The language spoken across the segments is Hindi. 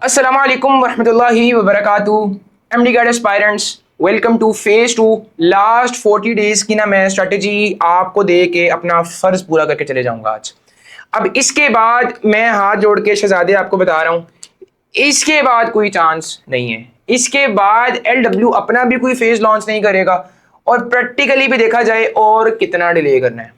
अस्सलाम वालेकुम वरहमतुल्लाहि वबरकातुहू। MD guide aspirants, welcome to phase 2। Last 40 days की ना मैं स्ट्रेटजी आपको दे के अपना फ़र्ज पूरा करके चले जाऊंगा आज। अब इसके बाद मैं हाथ जोड़ के शहजादे आपको बता रहा हूँ, इसके बाद कोई चांस नहीं है। इसके बाद एलडब्ल्यू अपना भी कोई फेज लॉन्च नहीं करेगा और प्रैक्टिकली भी देखा जाए और कितना डिले करना है।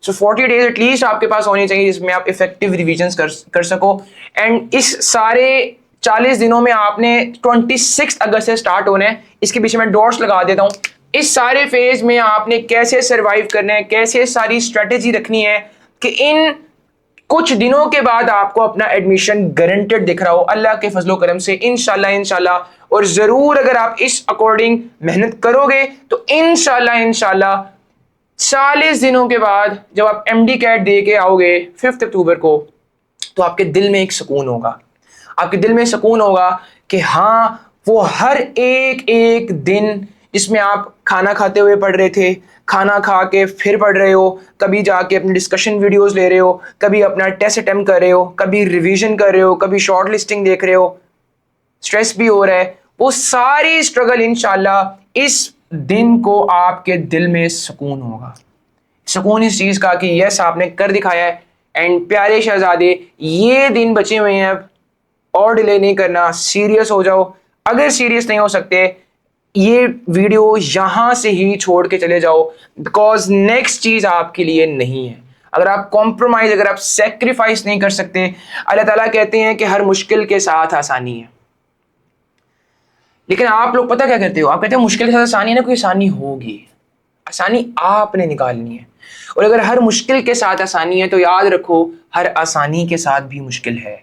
सो 40 डेज एटलीस्ट आपके पास होने चाहिए जिसमें आप इफेक्टिव रिविजन कर सको। एंड इस सारे 40 दिनों में आपने 26 अगस्त से स्टार्ट होना है। इसके पीछे मैं डॉट्स लगा देता हूँ। इस सारे फेज में आपने कैसे सरवाइव करना है, कैसे सारी स्ट्रेटेजी रखनी है कि इन कुछ दिनों के बाद आपको अपना एडमिशन गारंटेड दिख रहा हो अल्लाह के फजलो करम से, इंशाल्लाह इंशाल्लाह। और जरूर अगर आप इस अकॉर्डिंग मेहनत करोगे तो इंशाल्लाह इंशाल्लाह 40 दिनों के बाद जब आप एमडी कैट दे के आओगे 5 अक्टूबर को, तो आपके दिल में एक सुकून होगा। आपके दिल में सुकून होगा कि हाँ, वो हर एक एक दिन जिसमें आप खाना खाते हुए पढ़ रहे थे, खाना खा के फिर पढ़ रहे हो, कभी जाके अपनी डिस्कशन वीडियोस ले रहे हो, कभी अपना टेस्ट अटेम्प्ट कर रहे हो, कभी रिवीजन कर रहे हो, कभी शॉर्ट लिस्टिंग देख रहे हो, स्ट्रेस भी हो रहा है, वो सारी स्ट्रगल इंशाल्लाह इस दिन को आपके दिल में सुकून होगा। सुकून इस चीज का कि यस आपने कर दिखाया है। एंड प्यारे शहजादे, ये दिन बचे हुए हैं, अब और डिले नहीं करना, सीरियस हो जाओ। अगर सीरियस नहीं हो सकते, ये वीडियो यहां से ही छोड़ के चले जाओ, बिकॉज नेक्स्ट चीज आपके लिए नहीं है। अगर आप कॉम्प्रोमाइज, अगर आप सेक्रीफाइस नहीं कर सकते, अल्लाह ताला कहते हैं कि हर मुश्किल के साथ आसानी है। लेकिन आप लोग पता क्या करते हो, आप कहते हो मुश्किल के साथ आसानी है ना, कोई आसानी होगी। आसानी आपने निकालनी है। और अगर हर मुश्किल के साथ आसानी है तो याद रखो, हर आसानी के साथ भी मुश्किल है।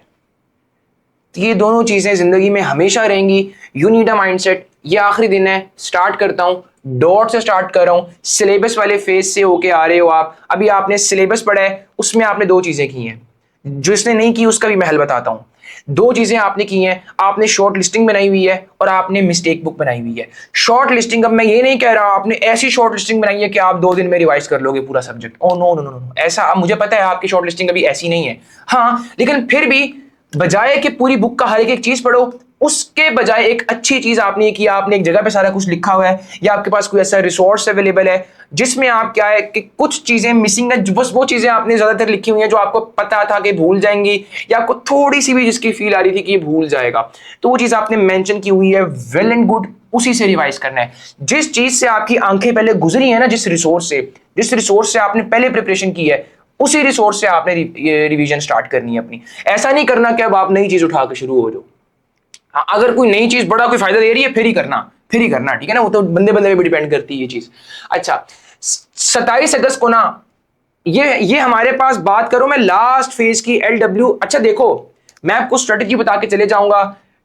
तो ये दोनों चीजें जिंदगी में हमेशा रहेंगी। You need a mindset. ये आखिरी दिन है, स्टार्ट करता हूं, डॉट से स्टार्ट कर रहा हूं। सिलेबस वाले फेज से होके आ रहे हो आप, अभी आपने सिलेबस पढ़ा है, उसमें आपने दो चीजें की हैं। जो इसने नहीं की उसका भी मैं हल बताता हूं। दो चीजें आपने की हैं, आपने शॉर्ट लिस्टिंग बनाई हुई है और आपने मिस्टेक बुक बनाई हुई है। शॉर्ट लिस्टिंग, अब मैं ये नहीं कह रहा आपने ऐसी शॉर्ट लिस्टिंग बनाई है कि आप 2 दिन में रिवाइज कर लोगे पूरा subject. Oh no no no no, ऐसा अब मुझे पता है आपकी शॉर्ट लिस्टिंग अभी ऐसी नहीं है। हाँ, लेकिन फिर भी बजाय कि पूरी बुक का हर एक चीज पढ़ो, उसके बजाय एक अच्छी चीज आपने ये किया, आपने एक जगह पे सारा कुछ लिखा हुआ है या आपके पास कोई ऐसा रिसोर्स अवेलेबल है जिसमें आप क्या है कि कुछ चीजें मिसिंग है, बस वो चीजें आपने ज्यादातर लिखी हुई है जो आपको पता था कि भूल जाएंगी या आपको थोड़ी सी भी जिसकी फील आ रही थी कि ये भूल जाएगा, तो वो चीज आपने मेंशन की हुई है। वेल एंड गुड, उसी से रिवाइज करना है। जिस चीज से आपकी आंखें पहले गुजरी है ना, जिस रिसोर्स से आपने पहले प्रिपरेशन की है, उसी रिसोर्स से आपने रिवीजन स्टार्ट करनी है अपनी। ऐसा नहीं करना कि अब आप नई चीज उठा के शुरू हो जाओ। अगर कोई नई चीज बड़ा कोई फायदा दे रही है फिर ही करना, ठीक है ना, वो तो बंदे बंदे पे भी डिपेंड करती है ये चीज। अच्छा, 27 अगस्त को ना ये हमारे पास बात करो मैं लास्ट फेज की एलडब्ल्यू। अच्छा देखो, मैं आपको स्ट्रेटेजी बता के चले जाऊंगा।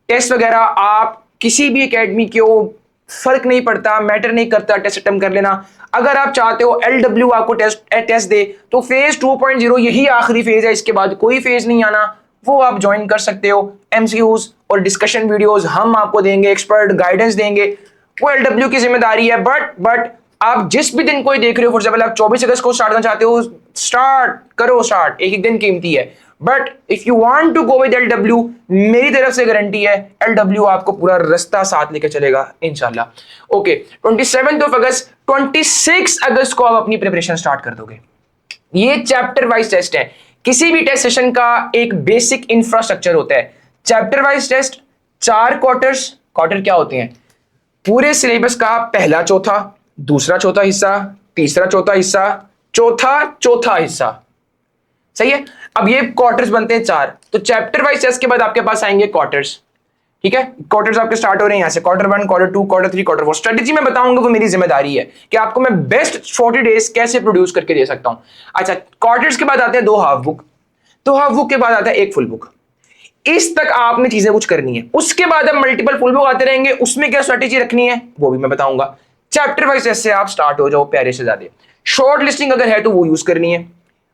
टेस्ट वगैरह आप किसी भी एकेडमी के हो, फर्क नहीं पड़ता, मैटर नहीं करता, टेस्ट अटेम्प्ट कर लेना। अगर आप चाहते हो एलडब्ल्यू आपको टेस्ट दे तो फेज 2.0 यही आखिरी फेज है, इसके बाद कोई फेज नहीं आना, वो आप ज्वाइन कर सकते हो। एमसीक्यूज और डिस्कशन वीडियोस हम आपको देंगे, एक्सपर्ट गाइडेंस देंगे, वो एलडब्ल्यू की जिम्मेदारी है। बट आप जिस भी दिन कोई देख रहे हो, फॉर एग्जाम्पल आप 24 अगस्त को स्टार्ट करना चाहते हो, स्टार्ट करो, स्टार्ट, एक एक दिन कीमती है। But if you want to go with LW, मेरी तरफ से गारंटी है एलडब्ल्यू आपको पूरा रास्ता साथ लेकर चलेगा इंशाल्लाह। ओके, 27 अगस्त, 26 अगस्त को आप अपनी प्रिपरेशन स्टार्ट कर दोगे। ये चैप्टर वाइज टेस्ट है। किसी भी टेस्ट सेशन का एक बेसिक इंफ्रास्ट्रक्चर होता है। चैप्टर वाइज टेस्ट, 4 क्वार्टर क्या होते हैं? पूरे सिलेबस का पहला चौथा, दूसरा चौथा हिस्सा, तीसरा चौथा हिस्सा, चौथा हिस्सा। सही है। अब ये क्वार्टर्स बनते हैं 4, तो चैप्टर वाइज टेस्ट के बाद आपके पास आएंगे क्वार्टर्स। ठीक है, क्वार्टर्स आपके स्टार्ट हो रहे हैं यहां से, Q1, Q2, Q3, Q4। Strategy मैं बताऊंगा, वो मेरी जिम्मेदारी है कि आपको मैं बेस्ट 40 डेज कैसे प्रोड्यूस करके दे सकता हूं। अच्छा, क्वार्टर्स के बाद आते हैं 2 हाफ बुक, 2 हाफ बुक के बाद आता है 1 फुल बुक। इस तक आपने चीजें कुछ करनी है। उसके बाद अब मल्टीपल फुल बुक आते रहेंगे, उसमें क्या स्ट्रेटेजी रखनी है वो भी मैं बताऊंगा। चैप्टर वाइज ऐसे आप स्टार्ट हो जाओ प्यारे से ज्यादा। शॉर्ट लिस्टिंग अगर है तो वो यूज करनी है।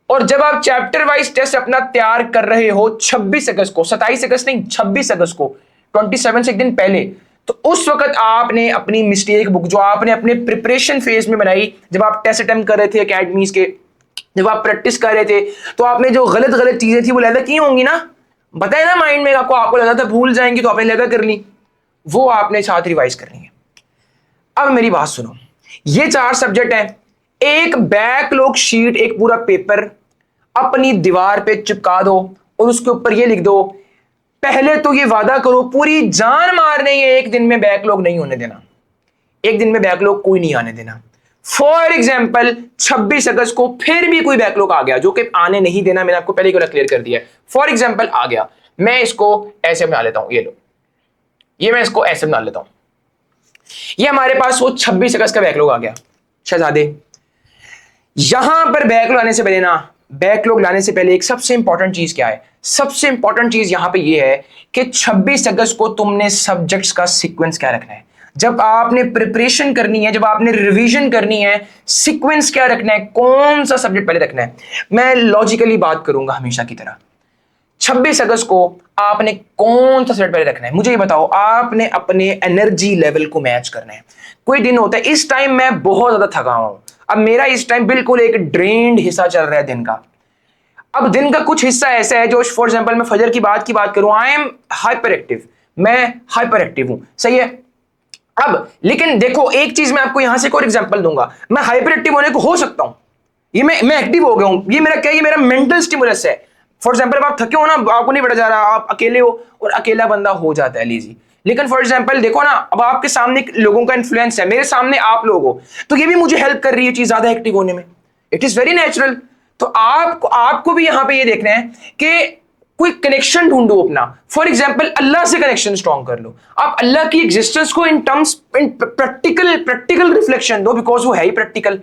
और जब आप चैप्टर वाइज टेस्ट अपना तैयार कर रहे हो 26 अगस्त को, 27 अगस्त नहीं 26 अगस्त को, 27 से एक दिन पहले, तो उस वक्त आपने अपनी मिस्टेक बुक जो आपने अपने प्रिपरेशन फेज में बनाई, जब आप टेस्ट अटेम्प्ट कर रहे थे एकेडमीज के, जब आप प्रैक्टिस कर रहे थे, तो आपने जो गलत चीजें थी वो लहदा की होंगी ना, बताए ना माइंड में, आपको लगा था भूल जाएंगे तो आपने लगा कर ली, वो आपने साथ रिवाइज करनी है। अब मेरी बात सुनो, ये 4 सब्जेक्ट है, एक बैकलॉग शीट, एक पूरा पेपर अपनी दीवार पे चिपका दो और उसके ऊपर ये लिख दो, पहले तो ये वादा करो पूरी जान मारने ये एक दिन में बैकलॉग नहीं होने देना, एक दिन में बैकलॉग कोई नहीं आने देना। फॉर एग्जाम्पल 26 अगस्त को फिर भी कोई बैकलॉग आ गया, जो कि आने नहीं देना, मैंने आपको पहले क्लियर कर दिया है। फॉर एग्जाम्पल आ गया, मैं इसको ऐसे बना लेता हूं, ये लो, ये मैं इसको ऐसे बना लेता हूं, ये हमारे पास वो 26 अगस्त का बैकलॉग आ गया। शहजादे, यहां पर बैकलॉग आने से पहले ना, बैकलॉग लाने से पहले एक सबसे इंपॉर्टेंट चीज क्या है, सबसे इंपॉर्टेंट चीज यहां पे ये है कि 26 अगस्त को तुमने सब्जेक्ट्स का सीक्वेंस क्या रखना है। जब आपने प्रिपरेशन करनी है, जब आपने रिवीजन करनी है, सीक्वेंस क्या रखना है, कौन सा सब्जेक्ट पहले रखना है। मैं लॉजिकली बात करूंगा हमेशा की तरह, 26 अगस्त को आपने कौन सा सब्जेक्ट पहले रखना है, मुझे ये बताओ। आपने अपने एनर्जी लेवल को मैच करना है। कोई दिन होता है, इस टाइम मैं बहुत ज्यादा थका हुआ हूं, अब मेरा इस टाइम बिल्कुल एक ड्रेन्ड हिस्सा चल रहा है दिन का। अब दिन का कुछ हिस्सा ऐसा है जो, फॉर एग्जांपल मैं फजर की बात करूं, आई एम हाइपर एक्टिव, मैं हाइपर एक्टिव हूं, सही है। अब लेकिन देखो, एक चीज मैं आपको यहां से एक और एग्जांपल दूंगा, मैं हाइपर एक्टिव होने को हो सकता हूं, ये मैं एक्टिव हो गया हूं, ये मेरा क्या है, ये मेरा मेंटल स्टिमुलस है। फॉर एग्जांपल आप थके हो ना, आपको नहीं पता जा रहा, आप अकेले हो और अकेला बंदा हो जाता है लीजी। लेकिन फॉर एग्जांपल देखो ना, अब आपके सामने लोगों का इन्फ्लुएंस है, मेरे सामने आप लोग हो, तो ये भी मुझे हेल्प कर रही है चीज ज्यादा एक्टिव होने में, इट इज वेरी नेचुरल। तो आपको भी यहां पे ये देखना है कि कोई कनेक्शन ढूंढो अपना। फॉर एग्जाम्पल अल्लाह से कनेक्शन स्ट्रॉन्ग कर लो, आप अल्लाह की एग्जिस्टेंस को इन प्रैक्टिकल रिफ्लेक्शन दो, बिकॉज वो है ही प्रैक्टिकल।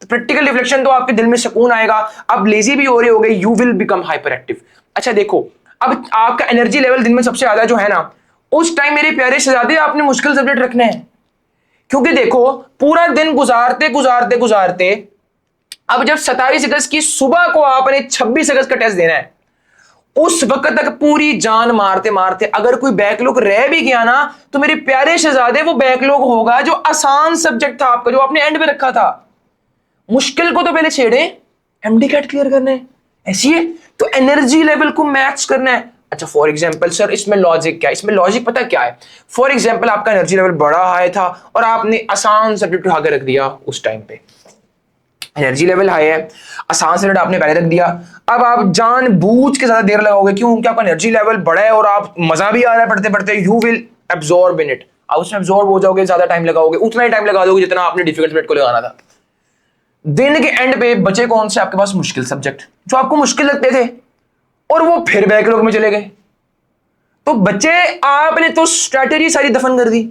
तो प्रैक्टिकल रिफ्लेक्शन तो आपके दिल में सुकून आएगा, आप लेजी भी हो रहे होगे, you will become hyper active. अच्छा देखो, अब आपका एनर्जी लेवल दिन में सबसे ज्यादा जो है ना, उस टाइम मेरे प्यारे शहजादे आपने मुश्किल सब्जेक्ट रखने हैं, क्योंकि देखो पूरा दिन गुजारते गुजारते गुजारते, अब जब 27 अगस्त की सुबह को आपने 26 अगस्त का टेस्ट देना है, उस वक्त तक पूरी जान मारते मारते अगर कोई बैकलॉग रह भी गया ना, तो मेरे प्यारे शहजादे वो बैकलॉग होगा जो आसान सब्जेक्ट था आपका, जो आपने एंड में रखा था। मुश्किल को तो पहले छेड़े, एमडी कैट क्लियर करना है, ऐसी है तो एनर्जी लेवल को मैच करना है। अच्छा फॉर एग्जांपल सर इसमें लॉजिक क्या है, इसमें लॉजिक पता क्या है। फॉर एग्जांपल आपका एनर्जी लेवल बड़ा हाई था और आपने आसान सब्जेक्ट उठा के रख दिया, उस टाइम पे एनर्जी लेवल हाई है, आसान सब्जेक्ट आपने पहले रख दिया, अब आप जानबूझ के ज्यादा देर लगाओगे, क्यों, क्योंकि आपका एनर्जी लेवल बड़ा है और आप मजा भी आ रहा है पढ़ते पढ़ते, you will absorb in it, आप उसमें एब्जॉर्ब हो जाओगे, ज्यादा टाइम लगाओगे, उतना ही टाइम लगा दोगे जितना आपने डिफिकल्ट सब्जेक्ट को लगाना था। दिन के एंड पे बचे कौन से आपके पास, मुश्किल सब्जेक्ट जो आपको मुश्किल लगते थे, और वो फिर बैकलॉग में चले गए। तो बच्चे आपने तो स्ट्रैटेजी सारी दफन कर दी,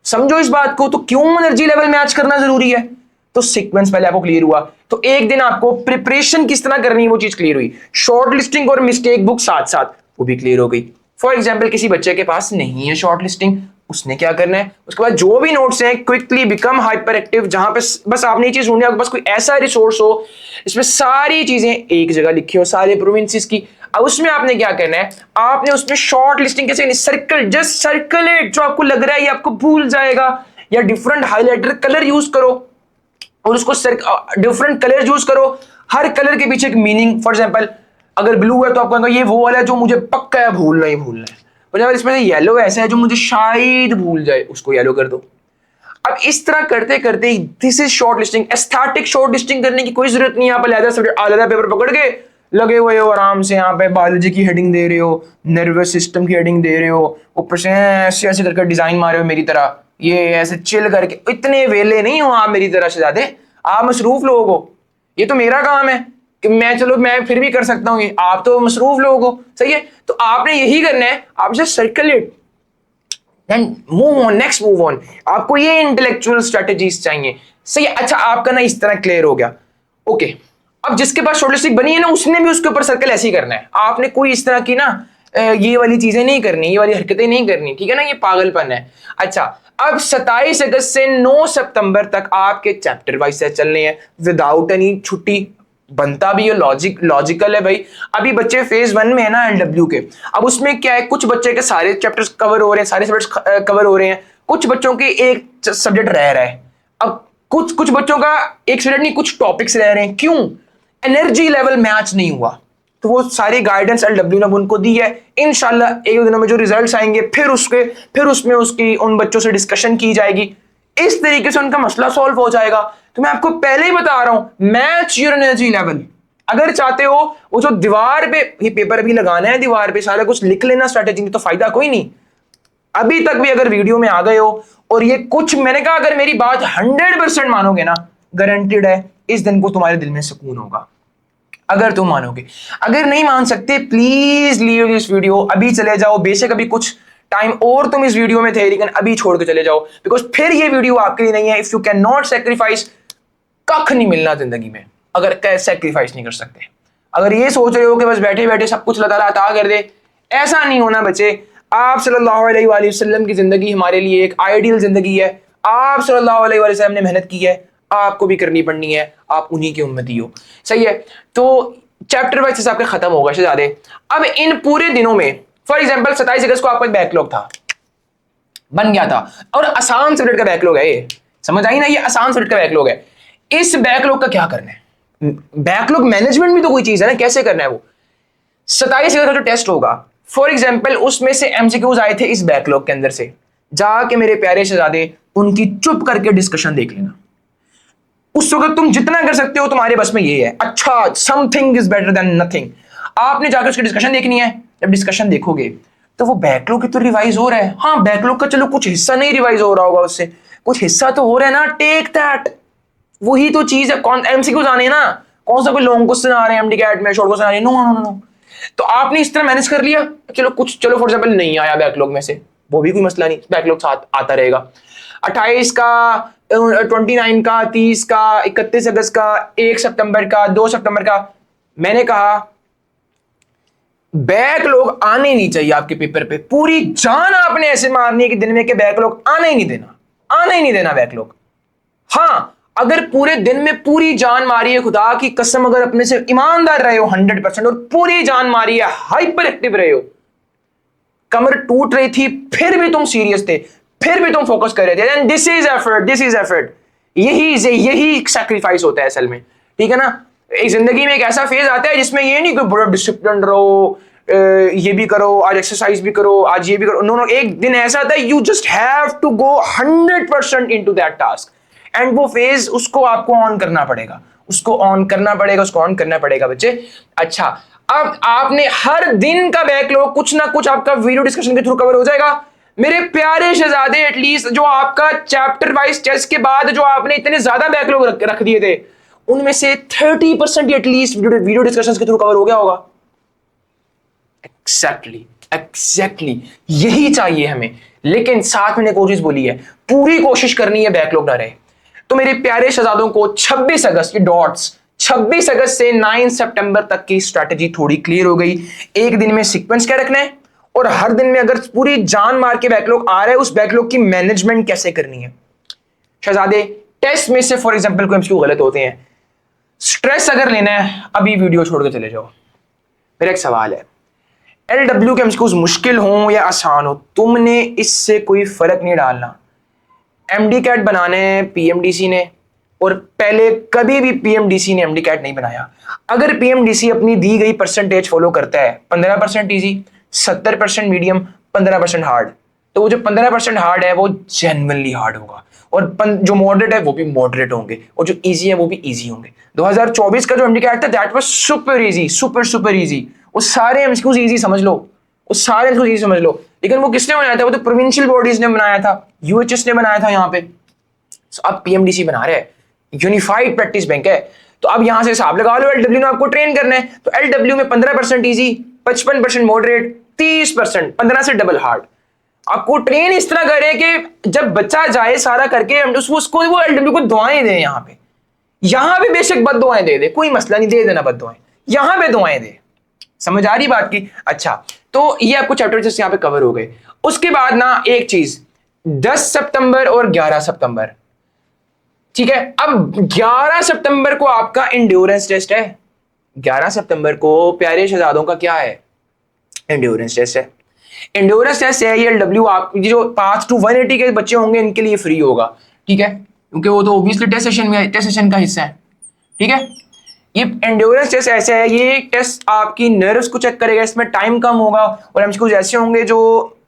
समझो इस बात को। तो क्यों एनर्जी लेवल मैच करना जरूरी है, तो सीक्वेंस पहले आपको क्लियर हुआ, तो एक दिन आपको प्रिपरेशन किस तरह करनी है वो चीज क्लियर हुई, शॉर्ट लिस्टिंग और मिस्टेक बुक साथ साथ वो भी क्लियर हो गई। फॉर एग्जाम्पल किसी बच्चे के पास नहीं है शॉर्ट लिस्टिंग, उसने क्या करना है, उसके बाद जो भी नोट्स हैं क्विकली बिकम हाइपर एक्टिव, जहां पे बस आपने ये चीज ढूंढनी है, आपके पास कोई ऐसा रिसोर्स हो इसमें सारी चीजें एक जगह लिखी हो, सारे प्रोविंसेस की। अब उसमें आपने क्या करना है, आपने उसमें शॉर्ट लिस्टिंग कैसे करनी, सर्कल, जस्ट सर्कल इट, जो आपको लग रहा है ये आपको भूल जाएगा, या डिफरेंट हाईलाइटर कलर यूज करो और उसको डिफरेंट कलर यूज करो, हर कलर के पीछे एक मीनिंग। फॉर एग्जांपल अगर ब्लू है तो आपको ये वो वाला है जो मुझे पक्का है भूलना ही भूलना है, और इसमें येलो ऐसा है जो मुझे शायद भूल जाए, उसको येलो कर दो। अब इस तरह करते करते, this is short listing. Aesthetic short listing करने की कोई जरूरत नहीं है, आप अलग पेपर पकड़ के लगे हुए हो आराम से, यहाँ पे बायोलॉजी की हेडिंग दे रहे हो, नर्वस सिस्टम की हेडिंग दे रहे हो, ऊपर से ऐसे ऐसे करके डिजाइन मारे हो मेरी तरह, ये ऐसे चिल करके। इतने वेले नहीं हो आप मेरी तरह से, ज्यादा आप मसरूफ लोग हो, ये तो मेरा काम है कि मैं, चलो मैं फिर भी कर सकता हूँ, ये आप तो मसरूफ लोग हो, सही है। तो आपने यही करना है, आप just circle it then move on, next move on. आपको ये इंटेलेक्चुअल स्ट्रेटजीज चाहिए, सही है। अच्छा आपका ना इस तरह क्लियर हो गया, ओके। अब जिसके पास शॉर्ट लिस्टिंग बनी है ना, उसने भी उसके ऊपर सर्कल ऐसे ही करना है, आपने कोई इस तरह की ना ये वाली चीजें नहीं करनी, ये वाली हरकतें नहीं करनी, ठीक है ना, ये पागलपन है। अच्छा अब 27 अगस्त से 9 सितंबर तक आपके चैप्टर वाइज से चलने हैं विदाउट एनी छुट्टी, बनता भी ये लॉजिकल है भाई। अभी बच्चे फेज 1 में है ना एलडब्ल्यू के, अब उसमें क्या है, कुछ बच्चे के सारे चैप्टर्स कवर हो रहे हैं, सारे सब्जेक्ट्स कवर हो रहे हैं, कुछ बच्चों के एक सब्जेक्ट रह रहा है। अब कुछ बच्चों का एक सब्जेक्ट नहीं, कुछ टॉपिक्स रह रहे हैं, क्यों, एनर्जी लेवल मैच नहीं हुआ। तो वो सारी गाइडेंस LW ने उनको दी है। इंशाल्लाह एक दो दिनों में जो रिजल्ट्स आएंगे फिर उसमें उसकी उन बच्चों से डिस्कशन की जाएगी, इस तरीके से उनका मसला सॉल्व हो जाएगा। तो मैं आपको पहले ही बता रहा हूं, मैच योर एनर्जी लेवल। अगर चाहते हो वो जो दीवार पे ये पेपर अभी लगाना है, दीवार पे सारा कुछ लिख लेना स्ट्रेटेजी, तो फायदा कोई नहीं। अभी तक भी अगर वीडियो में आ गए हो और ये कुछ मैंने कहा, अगर मेरी बात 100% मानोगे ना, गारंटेड है इस दिन को तुम्हारे दिल में सुकून होगा, अगर तुम मानोगे। अगर नहीं मान सकते प्लीज लीव दिस वीडियो, अभी चले जाओ। बेशक अभी कुछ टाइम और तुम इस वीडियो में थे, लेकिन अभी छोड़ के चले जाओ, बिकॉज फिर ये वीडियो आपके लिए नहीं है। If you can not sacrifice, कख नहीं मिलना जिंदगी में अगर सेक्रीफाइस नहीं कर सकते। अगर ये सोच रहे हो कि बस बैठे बैठे सब कुछ अल्लाह ताला अता कर दे, ऐसा नहीं होना बच्चे। आप सल्लल्लाहु अलैहि वसल्लम की जिंदगी हमारे लिए एक आइडियल जिंदगी है। आप सल्लल्लाहु अलैहि वसल्लम ने मेहनत की है, आपको भी करनी पड़नी है, आप उन्हीं के उम्मती हो, सही है। तो चैप्टर वाइज आपके खत्म होगा शहजादे। अब इन पूरे दिनों में फॉर एग्जांपल 27 अगस्त को आपका एक बैकलॉग था, बन गया था, और आसान सब्जेक्ट का बैकलॉग है ये, समझ आई ना, ये आसान सब्जेक्ट का बैकलॉग है। इस बैकलॉग का क्या करना है? बैकलॉग मैनेजमेंट भी तो कोई चीज है ना, कैसे करना है वो। 27 अगस्त का जो टेस्ट होगा फॉर एग्जाम्पल, उसमें से MCQs आए थे इस बैकलॉग के अंदर से, जाके मेरे प्यारे शहजादे उनकी चुप करके डिस्कशन देख लेना। उस वक्त तुम जितना कर सकते हो तुम्हारे बस में ये है। अच्छा, something is better than nothing. आपने जाकर उसकी डिस्कशन देखनी है। जब डिस्कशन देखोगे तो वो बैकलॉग की तो रिवाइज हो रहा है, हाँ बैकलॉग का चलो कुछ हिस्सा नहीं रिवाइज हो रहा होगा, उससे कुछ हिस्सा तो हो रहा है ना, टेक दैट, वही तो चीज है। कौन MCQs आने ना, कौन सा कोई लॉन्ग क्वेश्चन आ रहे हैं MD कैट में, शॉर्ट क्वेश्चन आ रहे हैं, नो नो नो। तो आपने इस तरह मैनेज कर लिया, चलो कुछ, चलो फॉर एग्जाम्पल नहीं आया बैकलॉग में से, वो भी कोई मसला नहीं, बैकलॉग साथ आता रहेगा। 28 का, 29 का, 30 का, 31 अगस्त का, 1 सितंबर का, 2 सितंबर का, मैंने कहा बैकलॉग आने नहीं चाहिए आपके पेपर पे। पूरी जान आपने ऐसे मारनी है कि दिन में के बैकलॉग आने ही नहीं देना, आने ही नहीं देना बैकलॉग। हाँ, अगर पूरे दिन में पूरी जान मारी है, खुदा की कसम, अगर अपने से ईमानदार रहे हो 100% और पूरी जान मारी है, हाइपर एक्टिव रहे हो, कमर टूट रही थी फिर भी तुम सीरियस थे, फिर भी तुम फोकस कर रहे थे, and this is effort, this is effort. यही सैक्रिफाइस होता है असल में, ठीक है ना। एक जिंदगी में एक ऐसा फेज आता है जिसमें ये नहीं कि बड़ा डिसिप्लिन रहो, ये भी करो, आज एक्सरसाइज भी करो, आज ये भी करो, नो नो, एक दिन ऐसा आता है you just have to go 100% into that task, and वो फेज उसको आपको ऑन करना पड़ेगा, उसको ऑन करना पड़ेगा, उसको ऑन करना पड़ेगा बच्चे। अच्छा, अब आपने हर दिन का बैकलॉग कुछ ना कुछ आपका वीडियो डिस्कशन के थ्रू कवर हो जाएगा मेरे प्यारे शहजादे। एटलीस्ट जो आपका चैप्टर वाइज टेस्ट के बाद जो आपने इतने ज्यादा बैकलॉग रख दिए थे, उनमें से 30% एटलीस्ट वीडियो डिस्कशन के थ्रू कवर हो गया होगा। एग्जैक्टली यही चाहिए हमें। लेकिन साथ में कोशिश बोली है, पूरी कोशिश करनी है बैकलॉग ना रहे। तो मेरे प्यारे शहजादों को 26 अगस्त, ये डॉट्स, 26 अगस्त से 9 सितंबर तक की स्ट्रैटेजी थोड़ी क्लियर हो गई। एक दिन में सीक्वेंस क्या रखना है, और हर दिन में अगर पूरी जान मार के बैकलॉग आ रहा है, उस बैकलॉग की मैनेजमेंट कैसे करनी है। शहजादे, टेस्ट में से फॉर एग्जांपल कोई MCQ गलत होते हैं, स्ट्रेस अगर लेना है अभी वीडियो छोड़ के चले जाओ। मेरा एक सवाल है, LW के MCQs मुश्किल हो या आसान हो, तुमने इससे कोई फर्क नहीं डालना। MD कैट बनाने PMDC ने, और पहले कभी भी PMDC ने MD कैट नहीं बनाया। अगर PMDC अपनी दी गई परसेंटेज फॉलो करता है, 15% इजी, 70% मीडियम, 15% हार्ड, तो वो जो 15% हार्ड है वो जेन्युइनली हार्ड होगा, और जो मॉडरेट है वो भी मॉडरेट होंगे, और जो इजी है वो भी इजी होंगे। 2024 का जो MD कैट था that was super easy, super easy. वो सारे MCQs इजी समझ लो, वो सारे MCQs इजी समझ लो। लेकिन वो किसने बनाया था? वो तो प्रोविंशियल बॉडीज ने बनाया था, UHS ने बनाया था यहाँ पे। अब PMDC बना रहे हैं, यूनिफाइड प्रैक्टिस बैंक है। तो अब यहां से हिसाब लगा लो, LW ने आपको ट्रेन करना है, तो LW में 15% इजी, 55% मॉडरेट, 30%, 15 से डबल हार्ड। आपको ट्रेन इस तरह करे कि जब बच्चा जाए सारा करके उसको वो LW को दुआएं दे। यहां पे बेशक बद दुआएं दे, कोई मसला नहीं, दे देना बद दुआएं, यहां पे दुआएं दे। समझ आ रही बात की? अच्छा, तो ये आपको चैप्टर जैसे यहां पे कवर हो गए। उसके बाद ना एक चीज, 10 सितंबर और 11 सितंबर, ठीक है। अब 11 सितंबर को आपका इंड्योरेंस टेस्ट है। 11 सितंबर को प्यारे शहजादों का क्या है? इंड्योरेंस टेस्ट है। इंड्योरेंस टेस्ट है, ये LW आप जो पाथ टू 180 के बच्चे होंगे इनके लिए फ्री होगा, ठीक है, क्योंकि वो तो ऑब्वियसली टेस्ट सेशन का हिस्सा है, ठीक है। ये एंड्योरेंस टेस्ट ऐसे है, ये टेस्ट आपकी नर्व्स को चेक करेगा, इसमें टाइम कम होगा और एमसीक्यूज ऐसे होंगे जो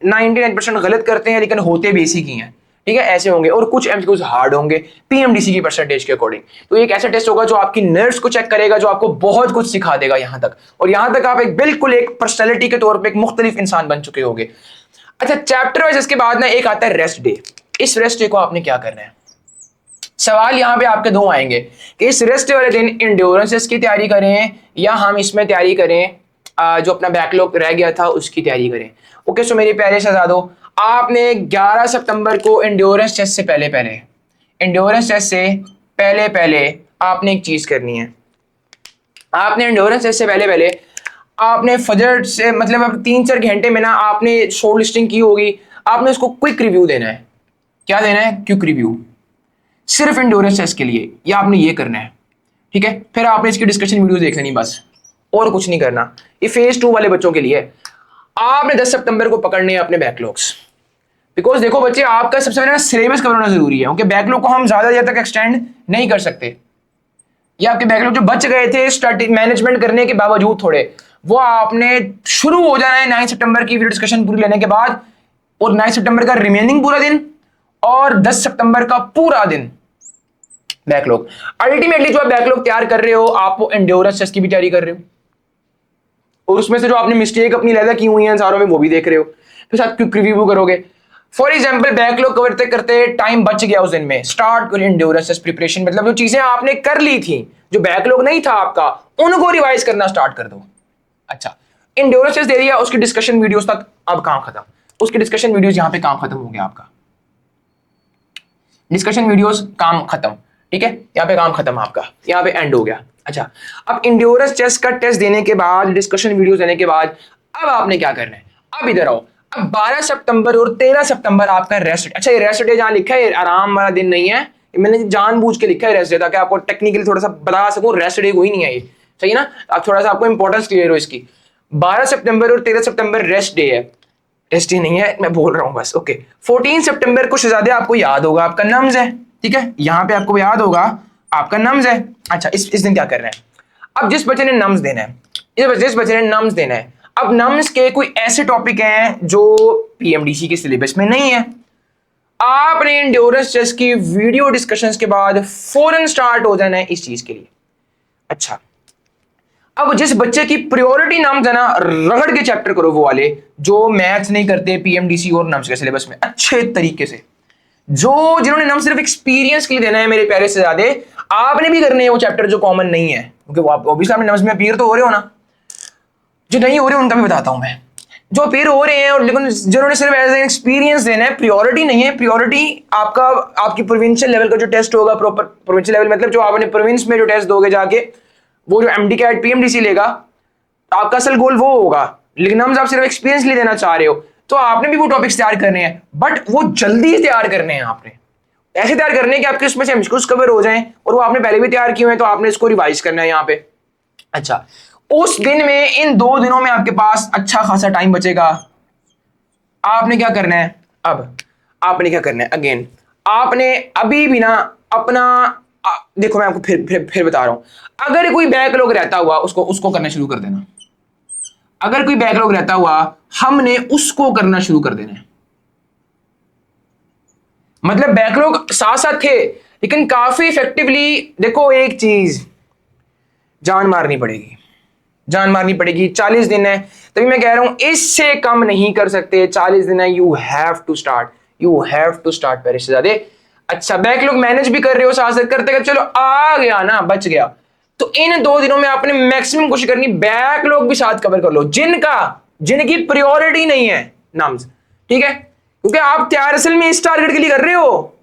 99% गलत करते हैं लेकिन होते बेसिक ही हैं, ठीक है, ऐसे होंगे। और कुछ एमसीक्यूज हार्ड होंगे पीएमडीसी की परसेंटेज के अकॉर्डिंग। तो एक ऐसा टेस्ट होगा जो आपकी नर्व्स को चेक करेगा, जो आपको बहुत कुछ सिखा देगा यहां तक, और यहां तक आप एक बिल्कुल एक पर्सनैलिटी के तौर पर एक मुख्तलिफ इंसान बन चुके होंगे। अच्छा, चैप्टर वाइज इसके बाद ना एक आता है रेस्ट डे। इस रेस्ट डे को आपने क्या करना है? सवाल यहां पे आपके दो आएंगे कि इस रेस्ट वाले दिन इंड्योरेंसेस की तैयारी करें या हम इसमें तैयारी करें जो अपना बैकलॉग रह गया था उसकी तैयारी करें। ओके, सो मेरे प्यारे शहजादों, आपने 11 सितंबर को इंड्योरेंस टेस्ट से पहले आपने एक चीज करनी है। आपने इंड्योरेंस टेस्ट से पहले आपने फजर से मतलब अब 3-4 घंटे में ना आपने शॉर्ट लिस्टिंग की होगी, आपने उसको क्विक रिव्यू देना है। क्या देना है? क्विक रिव्यू, सिर्फ इंड्योरेंस टेस्ट के लिए, या आपने ये करना है, ठीक है। फिर आपने इसकी डिस्कशन वीडियो देख लेनी बस, और कुछ नहीं करना। ये फेज 2 वाले बच्चों के लिए है। आपने 10 सितंबर को पकड़ने हैं अपने बैकलॉग्स, बिकॉज देखो बच्चे, आपका सबसे पहले सिलेबस कवर होना जरूरी है, क्योंकि बैकलॉग को हम ज्यादा देर तक एक्सटेंड नहीं कर सकते। ये आपके बैकलॉग जो बच गए थे स्टडी मैनेजमेंट करने के बावजूद थोड़े, वो आपने शुरू हो जाना है 9 सितंबर की वीडियो डिस्कशन पूरी लेने के बाद, और 9 सितंबर का रिमेनिंग पूरा दिन और 10 सितंबर का पूरा दिन बैकलॉग। अल्टीमेटली जो आप बैकलॉग तैयार कर रहे हो, आप वो एंड्योरेंस टेस्ट की भी तैयारी कर रहे हो, और उसमें से जो आपने मिस्टेक अपनी लैदा की हुई हैं सारों में वो भी देख रहे हो, फिर साथ क्विक रिव्यू करोगे। फॉर एग्जाम्पल, बैकलॉग करते करते टाइम बच गया उस दिन में, स्टार्ट करें एंड्योरेंस टेस्ट प्रिपरेशन, मतलब जो चीजें आपने कर ली थी, जो बैकलॉग नहीं था आपका, उनको रिवाइज करना स्टार्ट कर दो। अच्छा, एंड्योरेंस टेस्ट दे दिया, उसकी डिस्कशन वीडियोस तक अब काम खत्म। उसकी डिस्कशन वीडियोस यहां पे काम खत्म हो गया आपका, डिस्कशन वीडियोस काम खत्म, ठीक है, यहाँ पे काम खत्म आपका, यहाँ पे एंड हो गया। अच्छा, अब इंड्योरेंस टेस्ट का टेस्ट देने के बाद, डिस्कशन वीडियोस देने के बाद, अब आपने क्या करना है? अब इधर आओ। अब 12 सितंबर और 13 सितंबर आपका रेस्ट। अच्छा, ये रेस्ट डे जहां लिखा है आराम वाला दिन नहीं है, मैंने जानबूझ के लिखा है रेस्ट डे, ताकि आपको टेक्निकली थोड़ा सा बता सकूं रेस्ट डे कोई नहीं है ये, सही है ना? अब थोड़ा सा आपको इंपॉर्टेंस क्लियर हो इसकी। 12 सितंबर और 13 सितंबर रेस्ट डे है, रेस्ट डे नहीं है, मैं बोल रहा हूं बस। ओके, 14 सितंबर को शहजादे आपको याद होगा आपका नम्स है, ठीक है, यहां पे आपको याद होगा आपका नम्स है। अच्छा, इस दिन क्या करना है? अब जिस बच्चे ने नम्स देना है, जिस बच्चे ने नम्स देना है, अब नम्स के कोई ऐसे टॉपिक हैं जो पीएमडीसी के सिलेबस में नहीं है, आपने एंड्योरेंस टेस्ट की वीडियो डिस्कशंस के बाद फौरन स्टार्ट हो जाना है इस चीज के लिए। अच्छा, अब जिस बच्चे की प्रायोरिटी नम्स है ना, रगड़ के चैप्टर करो वो वाले जो मैथ्स नहीं करते पीएमडीसी और नम्स के सिलेबस में अच्छे तरीके से, जो जिन्होंने नम्स सिर्फ एक्सपीरियंस के लिए देना है मेरे प्यारे से ज्यादा, आपने भी करने हैं वो चैप्टर जो कॉमन नहीं है, क्योंकि वो आप ऑब्वियसली आपने नम्स में अपीयर तो हो रहे हो ना, जो नहीं हो रहे उनका भी बताता हूं मैं। जो अपीयर हो रहे हैं और लेकिन जिन्होंने सिर्फ एज एन एक्सपीरियंस देना है, प्रायोरिटी नहीं है। प्रायोरिटी आपका आपकी प्रोविंशियल लेवल का जो टेस्ट होगा, प्रॉपर प्रोविंशियल लेवल मतलब जो आपने प्रोविंस में जो टेस्ट दोगे जाके, वो जो एमडी कैट पीएमडीसी लेगा, आपका असल गोल वो होगा। लेकिन हम आप सिर्फ एक्सपीरियंस ले देना चाह रहे हो, तो आपने भी वो टॉपिक्स तैयार करने हैं, बट वो जल्दी तैयार करने हैं। आपने ऐसे तैयार करने हैं कि आपके उसमें से एमसीक्यूज कवर हो जाएं, और वो आपने पहले भी तैयार किए हैं, तो आपने इसको रिवाइज करना है यहाँ पे। अच्छा, उस दिन में, इन 2 दिनों में आपके पास अच्छा खासा टाइम बचेगा। आपने क्या करना है? अब आपने क्या करना है? अगेन आपने अभी भी ना अपना देखो, मैं आपको फिर बता रहा हूं, अगर कोई बैकलॉग रहता हुआ उसको करना शुरू कर देना। अगर कोई बैकलॉग रहता हुआ, हमने उसको करना शुरू कर देना है। मतलब बैकलॉग साथ साथ थे, लेकिन काफी इफेक्टिवली देखो, एक चीज जान मारनी पड़ेगी, जान मारनी पड़ेगी। 40 दिन है, तभी मैं कह रहा हूं इससे कम नहीं कर सकते। 40 दिन है, यू हैव टू स्टार्ट पहले से ज्यादा। अच्छा, बैकलॉग मैनेज भी कर रहे हो साथ साथ करते करते, चलो आ गया ना, बच गया, तो इन 2 दिनों में आपने मैक्सिमम कोशिश करनी बैकलॉग भी साथ कवर कर लो, जिनकी प्रायोरिटी नहीं है नाम्स, ठीक है, क्योंकि आप तैयार असल में इस टारगेट के लिए कर रहे हो,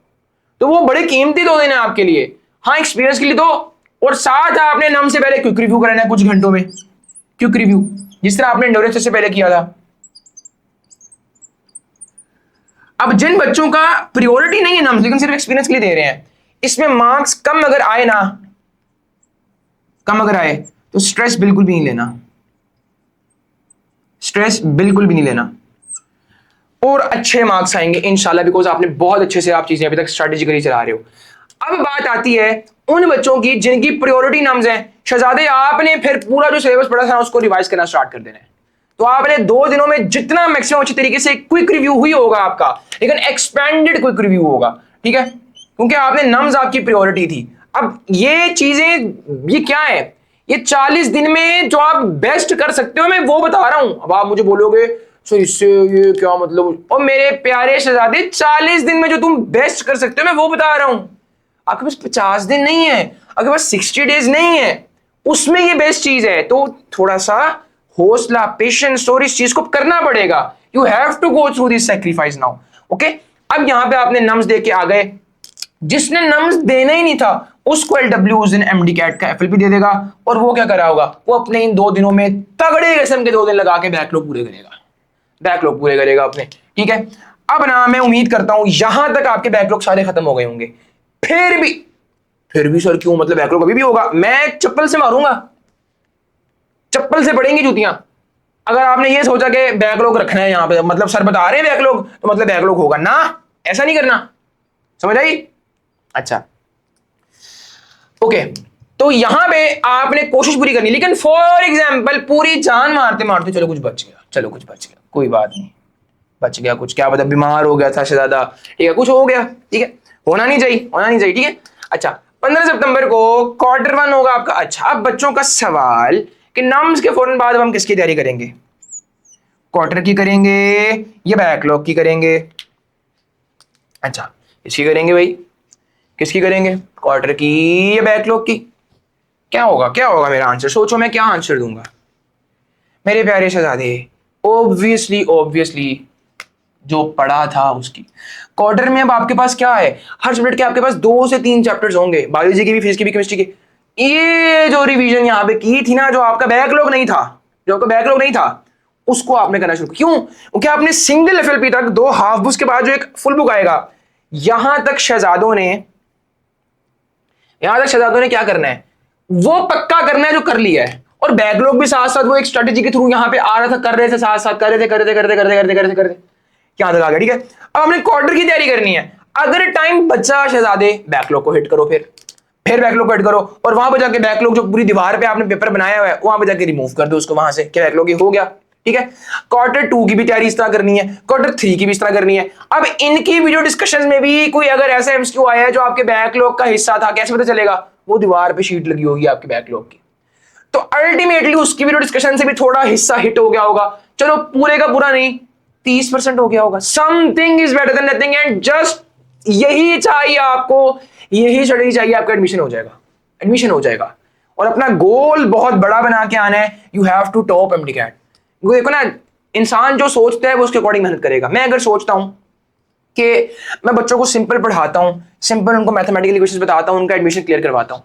तो वो बड़े कीमती 2 दिन है आपके लिए। हाँ, एक्सपीरियंस के लिए दो, और साथ आपने नाम से पहले क्विक रिव्यू कराना है कुछ घंटों में, क्विक रिव्यू, जिस तरह आपने एंड्योरेंस से पहले किया था। अब जिन बच्चों का प्रायोरिटी नहीं है नाम, लेकिन सिर्फ एक्सपीरियंस के लिए दे रहे हैं, इसमें मार्क्स कम अगर आए ना, कम अगर आए तो स्ट्रेस बिल्कुल भी नहीं लेना, स्ट्रेस बिल्कुल भी नहीं लेना, और अच्छे मार्क्स आएंगे इंशाल्लाह, बिकॉज आपने बहुत अच्छे से आप चीजें अभी तक स्ट्रेटेजिकली चला रहे हो। अब बात आती है उन बच्चों की जिनकी प्रायोरिटी नम्स हैं। शहजादे, आपने फिर पूरा जो सिलेबस पढ़ा था उसको रिवाइज करना स्टार्ट कर देना है। तो आपने 2 दिनों में जितना मैक्सिमम अच्छी तरीके से क्विक रिव्यू हुई होगा आपका, लेकिन एक्सपेंडेड क्विक रिव्यू होगा, ठीक है, क्योंकि आपने नम्स आपकी प्रायोरिटी थी। अब ये चीजें ये क्या है, ये 40 दिन में जो आप बेस्ट कर सकते हो मैं वो बता रहा हूं। अब आप मुझे बोलोगे सो इससे ये क्या मतलब, और मेरे प्यारे शहजादे 40 दिन में जो तुम बेस्ट कर सकते हो मैं वो बता रहा हूं। आपके पास 50 दिन नहीं है, आपके पास 60 डेज नहीं है, उसमें ये बेस्ट चीज है। तो थोड़ा सा हौसला, पेशेंस और इस चीज को करना पड़ेगा। You have to go through this sacrifice now. Okay, अब यहां पे आपने नम्स दे के आ गए। जिसने नम्स देना ही नहीं था उसको एलडब्ल्यू उस दिन एमडी कैट का एफएलपी दे देगा, और वो क्या करा होगा, वो अपने इन 2 दिनों में तगड़े किस्म के 2 दिन लगा के बैकलॉग पूरे करेगा, बैकलॉग पूरे करेगा अपने, ठीक है। अब ना मैं उम्मीद करता हूं यहां तक आपके बैकलॉग सारे खत्म हो गए होंगे। फिर भी सर क्यों, मतलब बैकलॉग अभी भी होगा? मैं चप्पल से मारूंगा, चप्पल से पड़ेंगी जूतियां। अगर आपने ये सोचा कि बैकलॉग रखना है यहां पे, मतलब सर बता रहे हैं बैकलॉग तो मतलब बैकलॉग होगा ना, ऐसा नहीं करना, समझ आई? अच्छा ओके, तो यहां पे आपने कोशिश पूरी करनी, लेकिन फॉर एग्जाम्पल पूरी जान मारते मारते चलो कुछ बच गया, चलो कुछ बच गया, कोई बात नहीं, बच गया कुछ, क्या पता बीमार हो गया था शहजादा, ठीक है, कुछ हो गया, ठीक है, होना नहीं चाहिए, होना नहीं चाहिए, ठीक है। अच्छा 15 सितंबर को Q1 होगा आपका। अच्छा, अब बच्चों का सवाल कि नम्स के फौरन बाद हम किसकी तैयारी करेंगे? क्वार्टर की करेंगे या बैकलॉग की करेंगे? अच्छा, किसकी करेंगे भाई, किसकी करेंगे, क्वार्टर की या बैकलॉग की? क्या होगा, क्या होगा मेरा आंसर, सोचो मैं क्या आंसर दूंगा मेरे प्यारे शहजादे। ऑब्वियसली ऑब्वियसली जो पढ़ा था उसकी। क्वार्टर में अब आपके पास क्या है, हर सब्जेक्ट के आपके पास 2 से 3 चैप्टर्स होंगे, बायोलॉजी की भी, फिजिक्स की भी, केमिस्ट्री की। ये जो रिवीजन यहाँ पे की थी ना, जो आपका बैकलॉग नहीं था, जो आपका बैकलॉग नहीं था, उसको आपने करना शुरू। क्यों? क्योंकि आपने सिंगल एफएलपी तक 2 हाफ बुक्स के बाद जो एक फुल बुक आएगा, यहां तक शहजादों ने, यहां तक शहजादों ने क्या करना है, वो पक्का करना है जो कर लिया है। और बैकलॉग भी साथ साथ वो एक स्ट्रेटेजी के थ्रू यहां पे आ रहा था, कर रहे थे, साथ साथ कर रहे थे, करते करते करते करते करते करते यहां तक आ गया, ठीक है। अब हमने क्वार्टर की तैयारी करनी है। अगर टाइम बचा शहजादे, बैकलॉग को हिट करो, फिर बैकलॉग को हिट करो, और वहां पर जाके बैकलॉग जो पूरी दीवार पे आपने पेपर बनाया हुआ है वहां पर जाके रिमूव कर दो उसको वहां से, क्या बैकलॉग हो गया, ठीक है। Q2 की भी तैयारी इस तरह करनी है, Q3 की भी इस तरह करनी है। अब इनकी वीडियो डिस्कशन में भी कोई अगर ऐसा एमसीक्यू आया है जो आपके बैकलॉग का हिस्सा था, कैसे पता चलेगा? वो दीवार पे शीट लगी होगी आपके बैकलॉग की, तो अल्टीमेटली उसकी वीडियो डिस्कशन से भी थोड़ा हिस्सा हिट हो गया होगा। चलो पूरे का पूरा नहीं, 30% हो गया होगा। Something is better than nothing, and just यही चाहिए आपको, यही स्ट्रेटेजी चाहिए, आपका एडमिशन हो जाएगा, एडमिशन हो जाएगा। और अपना गोल बहुत बड़ा बना के आना है। You have to top MD CAT. देखो ना, इंसान जो सोचता है वो उसके अकॉर्डिंग मेहनत करेगा। मैं अगर सोचता हूं कि मैं बच्चों को सिंपल पढ़ाता हूं, सिंपल उनको मैथमेटिकल इक्वेशंस बताता हूं, उनका एडमिशन क्लियर करवाता हूं,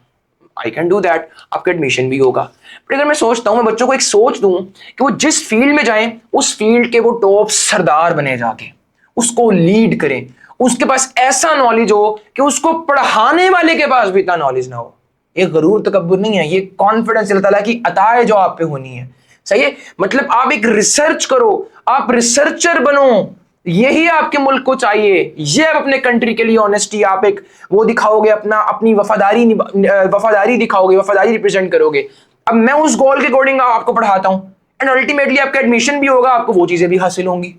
आई कैन डू दैट, आपका एडमिशन भी होगा। बट अगर मैं सोचता हूं, मैं बच्चों को एक सोच दूं कि वो जिस फील्ड में जाएं उस फील्ड के वो टॉप सरदार बने, जाके उसको लीड करें, उसके पास ऐसा नॉलेज हो कि उसको पढ़ाने वाले के पास भी इतना नॉलेज ना हो। ये गरूर तकब्बुर नहीं है, ये कॉन्फिडेंस अल्लाह ताला की अता है जो आप पे होनी है, सही है। मतलब आप एक रिसर्च करो, आप रिसर्चर बनो, यही आपके मुल्क को चाहिए। ये आप अपने कंट्री के लिए ऑनेस्टी, आप एक वो दिखाओगे, अपना अपनी वफादारी दिखाओगे, वफादारी रिप्रेजेंट करोगे। अब मैं उस गोल के अकॉर्डिंग आपको पढ़ाता हूं, एंड अल्टीमेटली आपका एडमिशन भी होगा, आपको वो चीजें भी हासिल होंगी।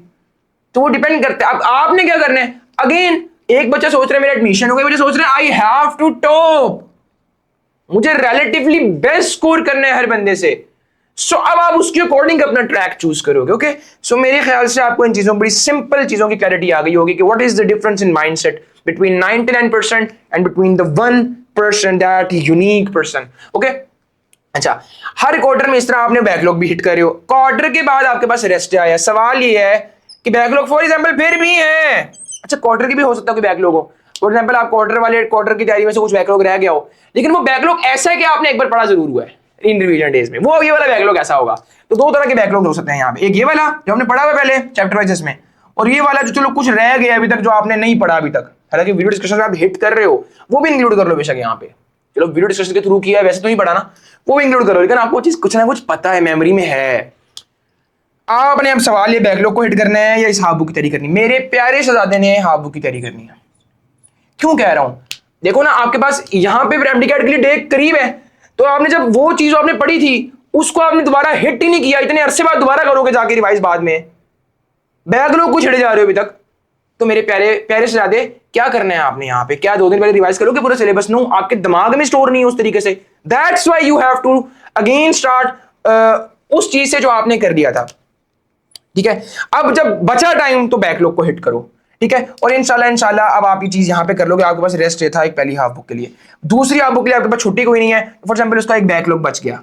तो वो डिपेंड करता है। अब आपने क्या करना है, अगेन एक बच्चा सोच रहा है मेरा एडमिशन हो गया, मुझे सोच रहा है आई हैव टू टॉप, मुझे रिलेटिवली बेस्ट स्कोर करना है हर बंदे से। सो अब आप उसके अकॉर्डिंग अपना ट्रैक चूज करोगे, ओके। सो मेरे ख्याल से आपको इन चीजों, बड़ी सिंपल चीजों की क्लैरिटी आ गई होगी कि what is the difference in mindset between 99% and between the 1% that unique person, okay. अच्छा, हर क्वार्टर में इस तरह आपने बैकलॉग भी हिट कर रहे हो, क्वार्टर के बाद आपके पास रेस्ट आया। सवाल ये है कि बैकलॉग फॉर एग्जांपल फिर भी है, अच्छा क्वार्टर की भी हो सकता है कि बैकलॉग हो, फॉर एग्जांपल आप क्वार्टर की तैयारी में से कुछ बैकलॉग रह गया हो, लेकिन वो बैकलॉग ऐसा है कि आपने एक बार पढ़ा जरूर हुआ है इन रिवीजन डेज में, वो ये वाला बैकलॉग ऐसा होगा। तो 2 तरह के बैकलॉग हो सकते हैं यहाँ पे, एक ये वाला जो हमने पढ़ा हुआ पहले चैप्टर वाइज में, और ये वाला जो चलो कुछ रह गया अभी तक जो आपने नहीं पढ़ा अभी तक, हालांकि वीडियो डिस्कशन में आप हिट कर रहे हो, वो भी इंक्लूड कर लो बेशक यहाँ पे। चलो वीडियो डिस्कशन के थ्रू किया है, वैसे तो नहीं पढ़ा ना, वो भी इंक्लूड करो, लेकिन आपको चीज कुछ ना कुछ पता है, मेमोरी में है। आपने अब सवाल ये बैकलॉग को हिट करना है या इस हाफ बुक की तैयारी करनी। मेरे प्यारे शहजादे ने हाफ बुक की तैयारी करनी है। क्यों कह रहा हूं, देखो ना, आपके पास यहाँ पे एमडीकैट के लिए डे करीब है, तो आपने जब वो चीज आपने पढ़ी थी उसको आपने दोबारा हिट ही नहीं किया, इतने अरसे बाद दोबारा करोगे जाके रिवाइज बाद में, बैकलॉग को छिड़े जा रहे हो अभी तक। तो मेरे प्यारे प्यारे शहजादे, क्या करना है आपने यहाँ पे, क्या 2 दिन पहले रिवाइज करोगे पूरा सिलेबस? नो, आपके दिमाग में स्टोर नहीं है उस तरीके से। That's why you have to again start उस चीज से जो आपने कर दिया था। ठीक है, अब जब बचा टाइम तो बैकलॉग को हिट करो। ठीक है, और इंशाल्लाह अब आप ये चीज यहां पे कर लोगे। आपके पास रेस्ट था एक पहली हाफ बुक के लिए, दूसरी हाफ बुक के लिए आपके पास छुट्टी कोई नहीं है, फॉर एग्जांपल उसका एक बैकलॉग बच गया।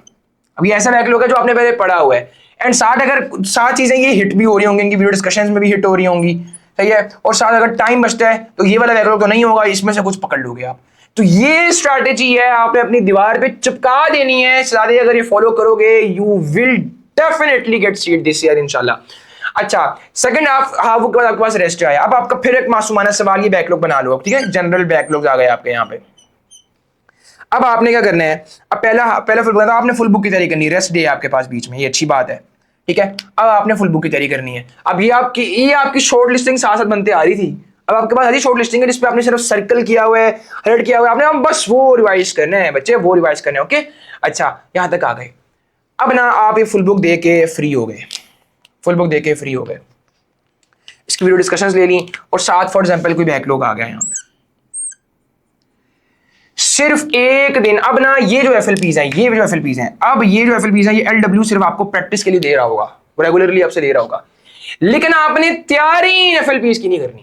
अब ये ऐसा बैकलॉग है जो आपने पहले पढ़ा हुआ है, एंड साथ अगर 7 चीजें ये हिट भी हो रही होंगी, इनकी वीडियो डिस्कशंस में भी हिट हो रही होंगी, सही है, और साथ अगर टाइम बचता है तो ये वाला बैकलॉग तो नहीं होगा, इसमें से कुछ पकड़ लोगे आप। तो ये स्ट्रैटेजी है, आपने अपनी दीवार पे चिपका देनी है। सादे अगर ये फॉलो करोगे you will definitely get seat this year इंशाल्लाह। अच्छा, सेकंड हाफ के बाद आपके पास रेस्ट आया। अब आपका फिर एक मासूमाना सवाल, ये बैकलॉग बना लो। ठीक है, जनरल बैकलॉग आ गए आपके यहाँ पे। अब आपने क्या करना है, अब पहला फुल बुक आपने फुल बुक की तैयारी करनी है। रेस्ट डे आपके पास बीच में, ये अच्छी बात है। ठीक है, अब आपने फुल बुक की तैयारी करनी है। अब ये आपकी शॉर्ट लिस्टिंग साथ साथ बनते आ रही थी। अब आपके पास आधी शॉर्ट लिस्टिंग है जिसपे आपने सिर्फ सर्कल किया हुआ है, हर्ट किया हुआ है, आपने अब बस वो रिवाइज करना है बच्चे, वो रिवाइज करना है। ओके, अच्छा यहां तक आ गए। अब ना आप ये फुल बुक दे के फ्री हो गए, फुल बुक दे के फ्री हो गए, इसकी वीडियो डिस्कशंस ले ली, और साथ फॉर एग्जांपल कोई बैकलॉग आ गया यहाँ पे, सिर्फ एक दिन। अब ना ये जो एफएलपीज हैं, ये जो एफएलपीज हैं, अब ये जो एफएलपीज हैं, ये एलडब्ल्यू सिर्फ आपको प्रैक्टिस के लिए दे रहा होगा, रेगुलरली आपसे दे रहा होगा, लेकिन आपने तैयारी एफएलपीज की नहीं करनी।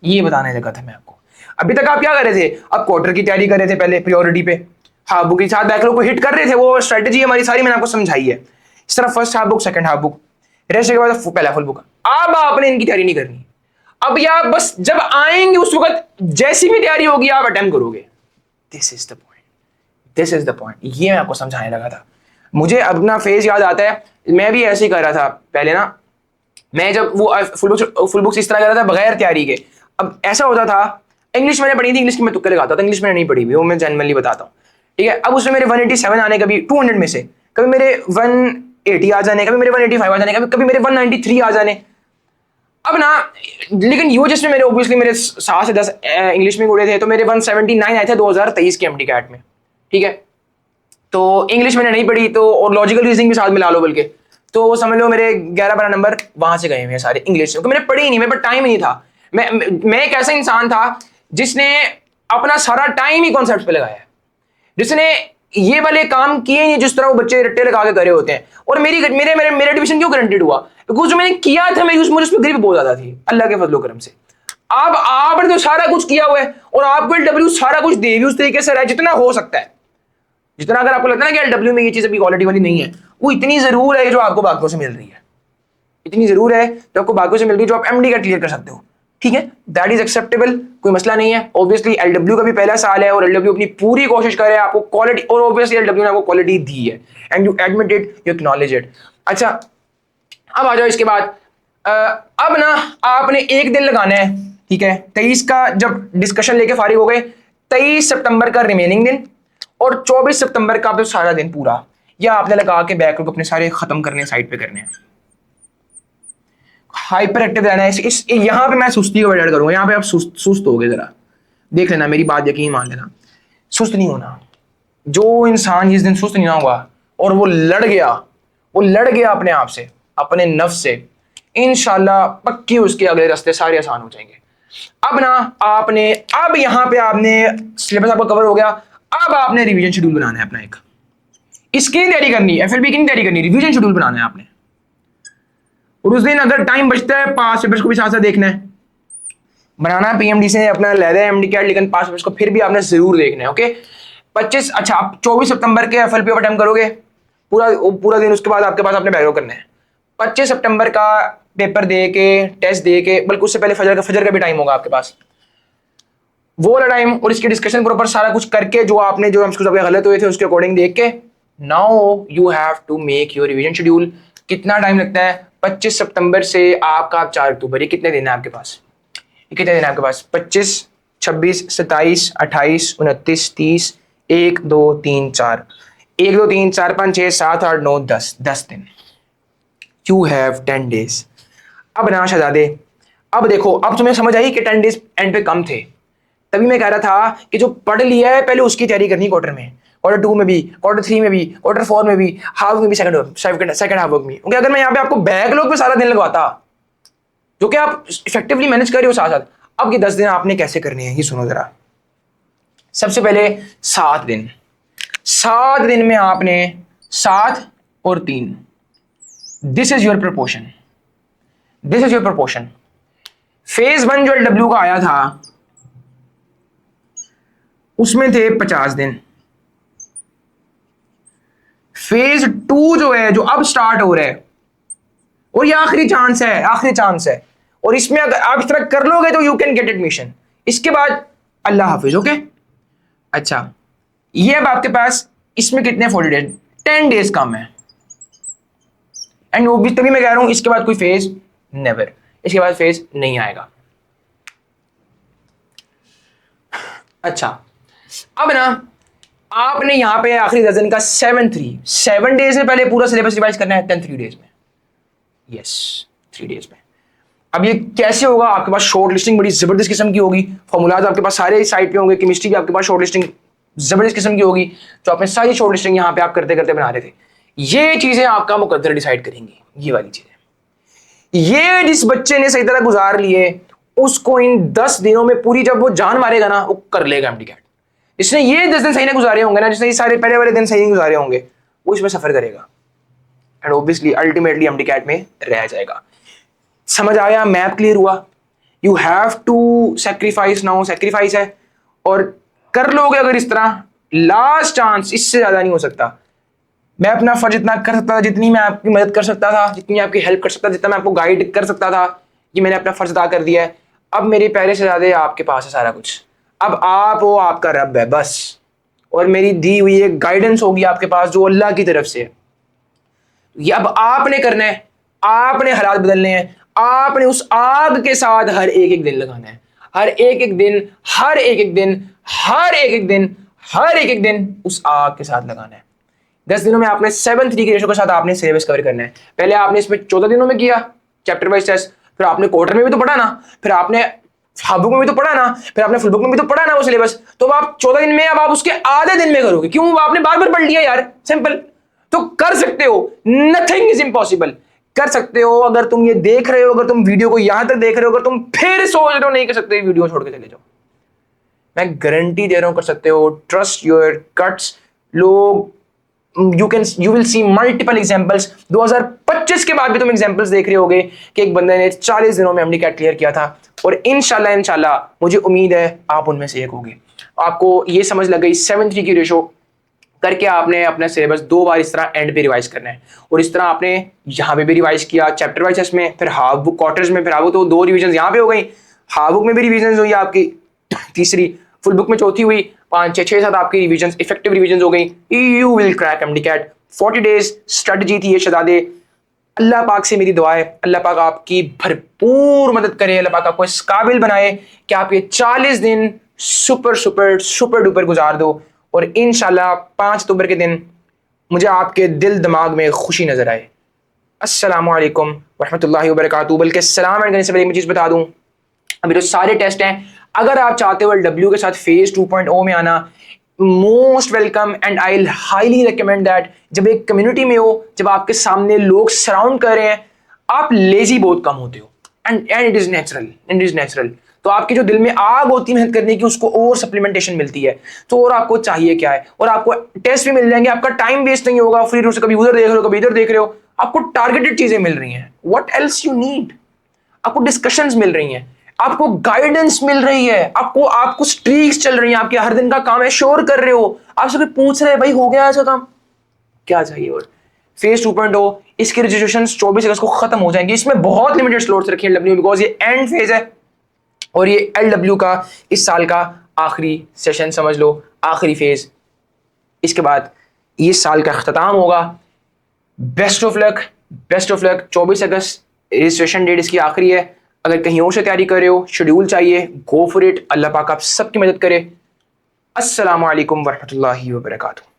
ये बताने लगा था मैं आपको। अभी तक आप क्या कर रहे थे, अब क्वार्टर की तैयारी कर रहे थे पहले प्रायोरिटी पे, हाफ बुक के साथ बैकलॉग को हिट कर रहे थे, वो स्ट्रेटेजी हमारी सारी मैंने आपको समझाई है। इस तरह first half book, second half book, rest के बाद पहला फुल बुक। अब आपने इनकी तैयारी नहीं करनी। अब या बस जब आएंगे उस वक्त जैसी भी तैयारी होगी आप अटेम्प्ट करोगे। This is the point, this is the point. ये मैं आपको समझाने लगा था। मुझे अपना फेज याद आता है, मैं भी ऐसे ही कर रहा था पहले ना। मैं जब वो फुल बुक्स इस तरह कर रहा था बगैर तैयारी के। अब ऐसा होता था, इंग्लिश मैंने पढ़ी थी, इंग्लिश की मैं तुक्के लगाता था, इंग्लिश मैंने नहीं पढ़ी हुई, वो मैं जनरली बताता हूँ। ठीक है, अब उसमें मेरे 187 आने, कभी 200 में से, कभी मेरे 180 आ जाने, कभी मेरे 185 आ जाने, कभी मेरे 193 आ जाने। अब ना, लेकिन यू जिसमें मेरे ऑब्वियसली मेरे 7 से 10 इंग्लिश में उड़े थे, तो मेरे 179 आए थे 2023 के एमडीकैट में। ठीक है, तो इंग्लिश मैंने नहीं पढ़ी, तो और लॉजिकल रीजनिंग भी साथ मिला लो बल्कि, तो समझ लो मेरे 11-12 नंबर वहां से गए हैं सारे इंग्लिश, क्योंकि मैंने पढ़ी ही नहीं, मेरे पास टाइम ही नहीं था। मैं एक ऐसा इंसान था जिसने अपना सारा टाइम ही कॉन्सेप्ट पे लगाया है, जिसने ये वाले काम किए नहीं जिस तरह वो बच्चे रट्टे लगा के करे होते हैं। और मेरा एडमिशन क्यों गारंटेड हुआ, बिकॉज जो मैंने किया था मैं मुझे उस पर ग्रिप बहुत ज्यादा थी अल्लाह के फजलो करम से। अब आपने तो सारा कुछ किया हुआ है और आपको एलडब्ल्यू सारा कुछ दे भी उस तरीके से रहा है जितना हो सकता है, जितना अगर आपको लगता है ना कि एलडब्ल्यू में ये चीज अभी क्वालिटी वाली नहीं है, वो इतनी जरूर है जो आपको बाकियों से मिल रही है, इतनी जरूर है जो आपको बाकियों से मिल रही है, जो आप एमडी का क्लियर कर सकते हो। ठीक है, दैट इज एक्सेप्टेबल, कोई मसला नहीं है। ऑब्वियसली एलडब्ल्यू का भी पहला साल है और एलडब्ल्यू अपनी पूरी कोशिश कर रहा है आपको क्वालिटी, और ऑब्वियसली एलडब्ल्यू ने आपको क्वालिटी दी है and you admit it, you acknowledge it. अच्छा, अब आ जाओ इसके बाद। अब ना आपने एक दिन लगाना है। ठीक है, 23 का जब डिस्कशन लेके फारिग हो गए, 23 सितंबर का रिमेनिंग दिन और 24 सितंबर का तो सारा दिन पूरा, या आपने लगा के बैकलॉग अपने सारे खत्म करने, साइड पे करने हैं, हाइपर एक्टिव रहना है। इस यहां पे मैं सुस्ती को ऐड करूंगा, यहां पे आप सुस्त हो गए, जरा देख लेना, मेरी बात यकीन मान लेना, सुस्त नहीं होना। जो इंसान जिस दिन सुस्त नहीं होगा और वो लड़ गया अपने आप से, अपने नफ्स से, इंशाल्लाह पक्की उसके अगले रास्ते सारे आसान हो जाएंगे। अब ना आपने, अब यहां पे आपने सिलेबस आपका कवर हो गया, अब आपने रिवीजन शेड्यूल बनाना है अपना एक, इसकी तैयारी करनी है, एफएलबी की नहीं तैयारी करनी, रिवीजन शेड्यूल बनाना है आपने। और उस दिन अगर टाइम बचता है 5 पेपर्स को भी साथ साथ देखना है, बनाना है पीएमडी से अपना लहदा है एमडी कैट, लेकिन 5 पेपर्स को फिर भी आपने जरूर देखना है। ओके, 25 अच्छा आप 24 सितंबर के एफएलपी पर अटेम्प्ट करोगे पूरा दिन, उसके बाद आपके पास अपने बैकलॉग करना है। 25 सितंबर का पेपर दे के, टेस्ट दे के, बल्कि उससे पहले फजर का भी टाइम होगा आपके पास, वो वाला टाइम, और इसकी डिस्कशन प्रॉपर सारा कुछ करके, जो आपने जो हमसे गलत हुए थे उसके अकॉर्डिंग देख के, now you have to make your revision schedule. कितना टाइम लगता है, 25 सितंबर से आपका 4 अक्टूबर, ये कितने दिन है आपके पास, ये कितने दिन है आपके पास, 25, 26, 27, 28, 29, 30, 1, 2, 3, 4, 1, 2, 3, 4, 5, 6, 7, 8, 9, 10 दिन। You have 10 days. अब ना शहजादे, अब देखो, अब तुम्हें समझ आई कि 10 डेज एंड पे कम थे, तभी मैं कह रहा था कि जो पढ़ लिया है पहले उसकी तैयारी करनी क्वार्टर में, क्वार्टर 2 में भी, क्वार्टर 3 में भी, क्वार्टर 4 में भी, हाफ में भी, सेकंड हाफ में भी। क्योंकि अगर मैं यहाँ पे आपको बैकलॉग पे सारा दिन लगवाता, जो कि आप इफेक्टिवली मैनेज कर रहे हो साथ साथ, अब ये 10 दिन आपने कैसे करने हैं ये सुनो जरा। सबसे पहले 7 दिन, 7 दिन में आपने 7 और 3, this is your proportion, this is your proportion. Phase 1 जो LW का आया था उसमें थे 50 दिन। फेज 2 जो है, जो अब स्टार्ट हो रहा है, और ये आखिरी चांस है, आखिरी चांस है, और इसमें अगर आप इस तरह कर लोगे तो यू कैन गेट एडमिशन। इसके बाद अल्लाह हाफिज। ओके, अच्छा ये अब आपके पास इसमें कितने 40 डेज, 10 डेज कम है। एंड वो भी तभी मैं कह रहा हूं इसके बाद कोई फेज नेवर, इसके बाद फेज नहीं आएगा। अच्छा अब ना आपने यहां पे आखिरी दर्जन का 7 डेज में पहले पूरा सिलेबस रिवाइज करना है, 3 डेज में, यस 3 डेज में। अब ये कैसे होगा, आपके पास शॉर्ट लिस्टिंग बड़ी जबरदस्त किस्म की होगी, फॉर्मूलाज आपके पास सारे साइट पे होंगे, केमिस्ट्री की आपके पास शॉर्ट लिस्टिंग जबरदस्त किस्म की होगी, जो आपने सारी शॉर्ट लिस्टिंग यहाँ पे आप करते करते बना रहे थे। ये चीजें आपका मुकद्दर डिसाइड करेंगी, ये वाली चीजें। ये जिस बच्चे ने सही तरह गुजार लिए उसको इन 10 दिनों में पूरी, जब वो जान मारेगा ना वो कर लेगा MD-CAT। जिसने ये 10 दिन सही नहीं गुजारे होंगे ना, जिसने ये सारे पहले वाले दिन सही नहीं गुजारे होंगे, वो इसमें सफर करेगा एंड ऑब्वियसली अल्टीमेटली MD-CAT में रह जाएगा। समझ आया? मैप क्लियर हुआ? You have to sacrifice, now sacrifice है, और कर लोगे अगर इस तरह, लास्ट चांस, इससे ज्यादा नहीं हो सकता। मैं अपना फर्ज इतना कर सकता था, जितनी मैं आपकी मदद कर सकता था, जितनी आपकी हेल्प कर सकता था, जितना मैं आपको गाइड कर सकता था, ये मैंने अपना फर्ज अदा कर दिया है। अब मेरे पहले से ज्यादा आपके पास है सारा कुछ। अब आप हो, आपका रब है बस, और मेरी दी हुई एक गाइडेंस होगी आपके पास जो अल्लाह की तरफ से है। ये अब आपने करना है, आपने हालात बदलने हैं, आपने उस आग के साथ हर एक एक दिन लगाना है, हर एक एक दिन, हर एक एक दिन, हर एक एक दिन, हर एक एक दिन उस आग के साथ लगाना है। 10 दिनों में आपने 7-3 के रेशो के साथ आपने सिलेबस कवर करना है। पहले आपने इसमें 14 दिनों में किया चैप्टर वाइज टेस्ट, फिर आपने क्वार्टर में भी तो पढ़ा ना, फिर आपने हाफ बुक में भी तो पढ़ा ना, फिर आपने फुल बुक में भी तो पढ़ा ना वो सिलेबस। तो आप 14 दिन में, अब आप उसके आधे दिन में करोगे। क्यों? आपने बार बार पढ़ लिया यार, सिंपल। तो कर सकते हो, नथिंग इज इम्पॉसिबल, कर सकते हो। अगर तुम ये देख रहे हो, अगर तुम वीडियो को यहां तक देख रहे हो, अगर तुम फिर सोच रहे हो नहीं कर सकते, वीडियो छोड़ के चले जाओ। मैं गारंटी दे रहा हूं कर सकते हो। Trust your cuts. लोग you will see multiple examples। 2025 के बाद भी तुम एग्जांपल्स देख रहे होगे कि एक बंदे ने 40 दिनों में MD-CAT क्लियर किया था, और इंशाल्लाह मुझे उम्मीद है आप उनमें से एक होगे। आपको ये समझ लग गई 7-3 की रेशो करके आपने अपना सिलेबस 2 बार इस तरह एंड पे रिवाइज करना है, और इस तरह आपने यहाँ पे भी रिवाइज किया चैप्टर वाइज टेस्ट में, फिर हाफ बुक क्वार्टर्स में, फिर हाफ बुक तो 2 रिविजन यहाँ पे हो गई, हाफ बुक में भी रिविजन हुई आपकी 3, फुल बुक में 4 हुई, 5, 6, 7 आपकी रिवीजन, इफेक्टिव रिवीजन हो गई। You will crack MD-CAT। 40 days strategy थी ये शहजादे। अल्लाह पाक से मेरी दुआ है, अल्लाह पाक आपकी भरपूर मदद करे, अल्लाह पाक आपको इस काबिल बनाए कि आप ये 40 दिन सुपर सुपर सुपर डुपर गुजार दो, और इंशाल्लाह 5 अक्टूबर के दिन मुझे आपके दिल दिमाग में खुशी नजर आए। अस्सलामु अलैकुम वरहमतुल्लाहि वबरकातुहू। बल्कि सलाम करने से पहले मैं चीज़ बता दूं, अभी जो सारे टेस्ट हैं, अगर आप चाहते हो LW के साथ फेज 2.0 में आना, most welcome and I will highly recommend that. जब एक कम्युनिटी में हो, जब आपके सामने लोग सराउंड कर रहे हैं, आप लेजी बहुत कम होते हो, and it is natural, it is natural. तो आपके जो दिल में आग होती है मेहनत करने की, उसको और सप्लीमेंटेशन मिलती है। तो और आपको चाहिए क्या है, और आपको टेस्ट भी मिल जाएंगे, आपका टाइम वेस्ट नहीं होगा फ्री रूप से, कभी उधर देख रहे हो कभी इधर देख रहे हो, आपको टारगेटेड चीजें मिल रही हैं। What else you need? आपको डिस्कशंस मिल रही हैं, आपको गाइडेंस मिल रही है, आपको स्ट्रीक्स चल रही हैं, आपके हर दिन का काम है, श्योर कर रहे हो, आपसे कोई पूछ रहे हैं भाई हो गया ऐसा काम, क्या चाहिए? और फेज 2.0 इसके रजिस्ट्रेशन 24 अगस्त को खत्म हो जाएंगे। इसमें बहुत लिमिटेड स्लॉट्स रखे हैं LW, बिकॉज ये एंड फेज है, और ये LW का इस साल का आखिरी सेशन समझ लो, आखिरी फेज। इसके बाद ये साल का अख्ताम होगा। Best of luck, best of luck. 24 अगस्त रजिस्ट्रेशन डेट इसकी आखिरी है। अगर कहीं और से तैयारी कर रहे हो, शेड्यूल चाहिए, गो फॉर इट। अल्लाह पाक आप सबकी मदद करे। अस्सलामु अलैकुम वरहमतुल्लाहि वबरकातुहू।